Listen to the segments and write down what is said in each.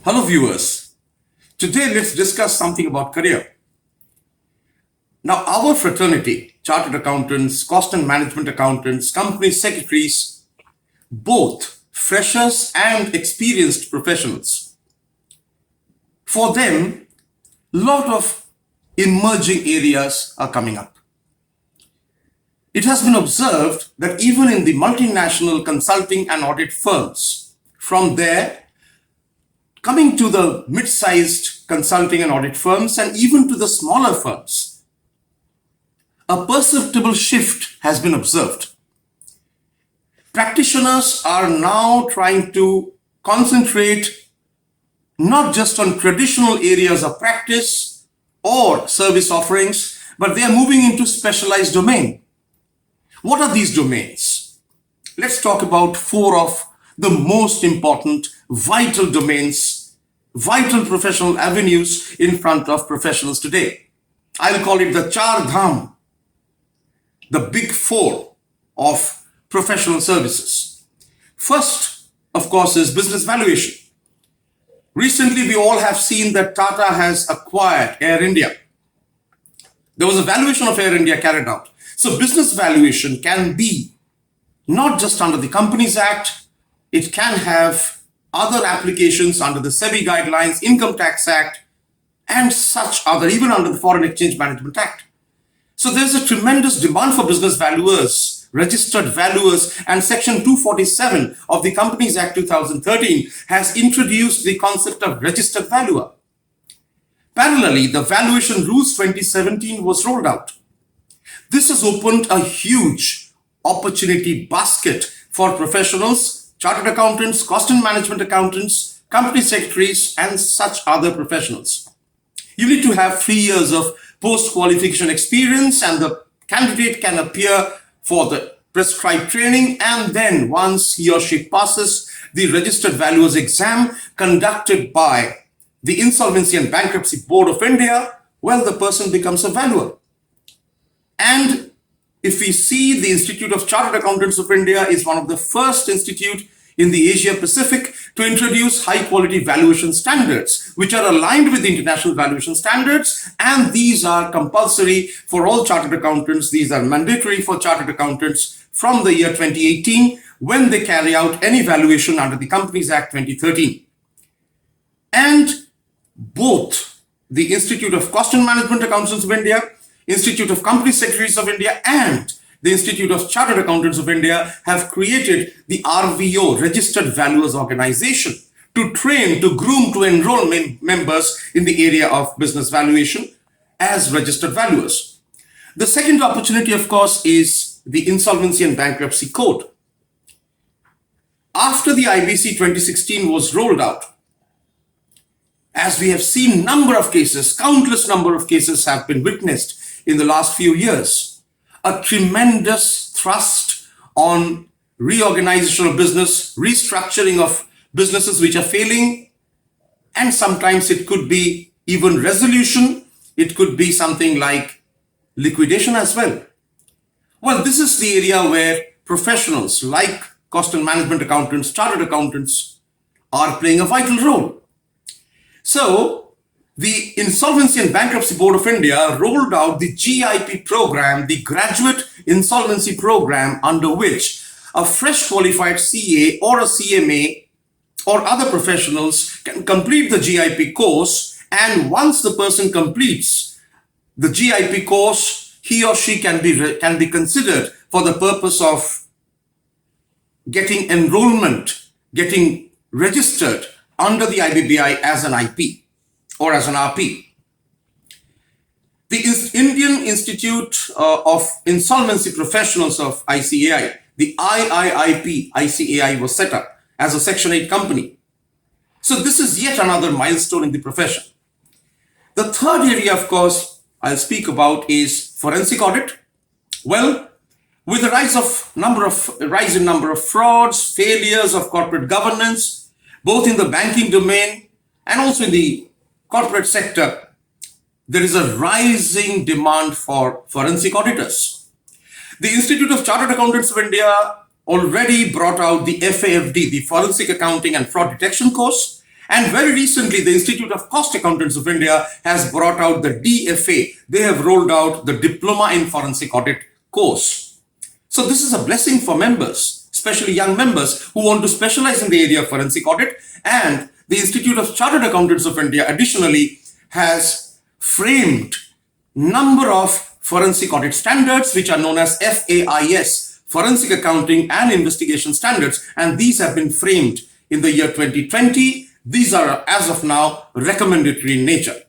Hello viewers, today let's discuss something about career. Now our fraternity, chartered accountants, cost and management accountants, company secretaries, both freshers and experienced professionals. For them, lot of emerging areas are coming up. It has been observed that even in the multinational consulting and audit firms, from there coming to the mid-sized consulting and audit firms and even to the smaller firms, a perceptible shift has been observed. Practitioners are now trying to concentrate not just on traditional areas of practice or service offerings, but they are moving into specialized domain. What are these domains? Let's talk about four of the most important vital domains, vital professional avenues in front of professionals today. I'll call it the Char Dham, the big four of professional services. First, of course, is business valuation. Recently, we all have seen that Tata has acquired Air India. There was a valuation of Air India carried out. So business valuation can be not just under the Companies Act, it can have other applications under the SEBI guidelines, Income Tax Act, and such other, even under the Foreign Exchange Management Act. So there's a tremendous demand for business valuers, registered valuers, and Section 247 of the Companies Act 2013 has introduced the concept of registered valuer. Parallelly, the Valuation Rules 2017 was rolled out. This has opened a huge opportunity basket for professionals, chartered accountants, cost and management accountants, company secretaries, and such other professionals. You need to have 3 years of post-qualification experience, and the candidate can appear for the prescribed training, and then once he or she passes the registered valuers exam conducted by the Insolvency and Bankruptcy Board of India, well, the person becomes a valuer. And if we see, the Institute of Chartered Accountants of India is one of the first institute in the Asia Pacific to introduce high quality valuation standards, which are aligned with the international valuation standards. And these are compulsory for all chartered accountants. These are mandatory for chartered accountants from the year 2018 when they carry out any valuation under the Companies Act 2013. And both the Institute of Cost and Management Accountants of India, Institute of Company Secretaries of India, and the Institute of Chartered Accountants of India have created the RVO, Registered Valuers Organization, to train, to groom, to enroll members in the area of business valuation as registered valuers. The second opportunity, of course, is the Insolvency and Bankruptcy Code. After the IBC 2016 was rolled out, as we have seen, number of cases, countless number of cases have been witnessed in the last few years. A tremendous thrust on reorganization of business, restructuring of businesses which are failing, and sometimes it could be even resolution. It could be something like liquidation as well. Well, this is the area where professionals like cost and management accountants, chartered accountants are playing a vital role. So, the Insolvency and Bankruptcy Board of India rolled out the GIP program, the Graduate Insolvency Program, under which a fresh qualified CA or a CMA or other professionals can complete the GIP course, and once the person completes the GIP course, he or she can be considered for the purpose of getting enrollment, getting registered under the IBBI as an IP or as an RP. The Indian Institute of Insolvency Professionals of ICAI, the IIIP ICAI, was set up as a Section 8 company. So this is yet another milestone in the profession. The third area, of course, I'll speak about is forensic audit. Well, with the rise in number of frauds, failures of corporate governance, both in the banking domain and also in the corporate sector, there is a rising demand for forensic auditors. The Institute of Chartered Accountants of India already brought out the FAFD, the Forensic Accounting and Fraud Detection course, And very recently, the Institute of Cost Accountants of India has brought out the DFA. They have rolled out the Diploma in Forensic Audit course. So this is a blessing for members, especially young members who want to specialize in the area of forensic audit. And the Institute of Chartered Accountants of India additionally has framed number of forensic audit standards, which are known as FAIS, Forensic Accounting and Investigation Standards. And these have been framed in the year 2020. These are, as of now, recommendatory in nature.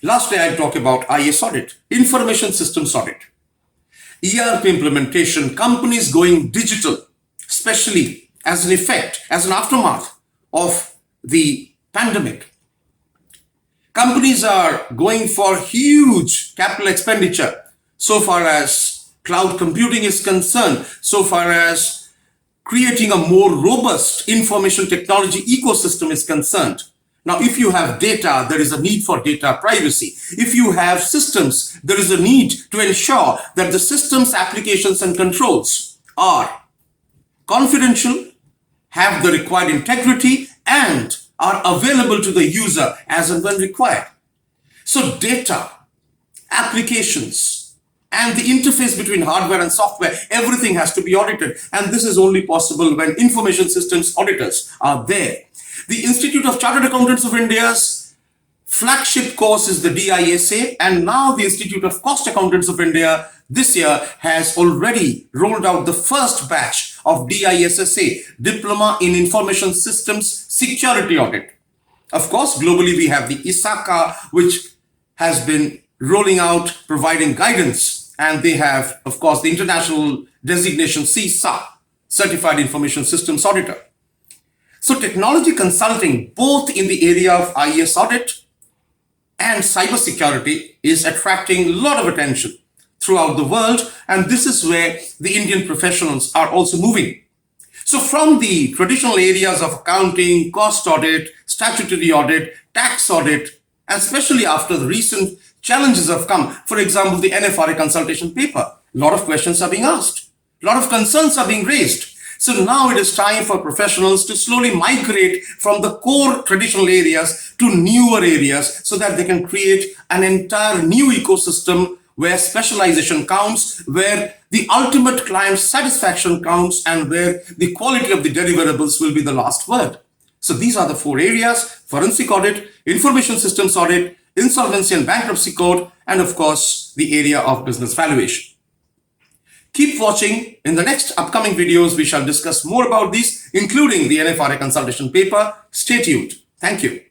Lastly, I'll talk about IS audit, Information Systems Audit. ERP implementation, companies going digital, especially as an effect, as an aftermath of the pandemic. Companies are going for huge capital expenditure so far as cloud computing is concerned, so far as creating a more robust information technology ecosystem is concerned. Now, if you have data, there is a need for data privacy. If you have systems, there is a need to ensure that the systems, applications, and controls are confidential, have the required integrity, and are available to the user as and when required. So data, applications, and the interface between hardware and software, everything has to be audited. And this is only possible when information systems auditors are there. The Institute of Chartered Accountants of India's flagship course is the DISA, and now the Institute of Cost Accountants of India this year has already rolled out the first batch of DISSA, Diploma in Information Systems Security Audit. Of course, globally we have the ISACA, which has been rolling out, providing guidance. And they have, of course, the international designation CISA, Certified Information Systems Auditor. So technology consulting, both in the area of IS audit and cybersecurity, is attracting a lot of attention throughout the world. And this is where the Indian professionals are also moving. So from the traditional areas of accounting, cost audit, statutory audit, tax audit, and especially after the recent challenges have come, for example, the NFRA consultation paper, a lot of questions are being asked, a lot of concerns are being raised. So now it is time for professionals to slowly migrate from the core traditional areas to newer areas so that they can create an entire new ecosystem where specialization counts, where the ultimate client satisfaction counts, and where the quality of the deliverables will be the last word. So these are the four areas: forensic audit, information systems audit, insolvency and bankruptcy code, and of course, the area of business valuation. Keep watching. In the next upcoming videos, we shall discuss more about these, including the NFRA consultation paper. Stay tuned. Thank you.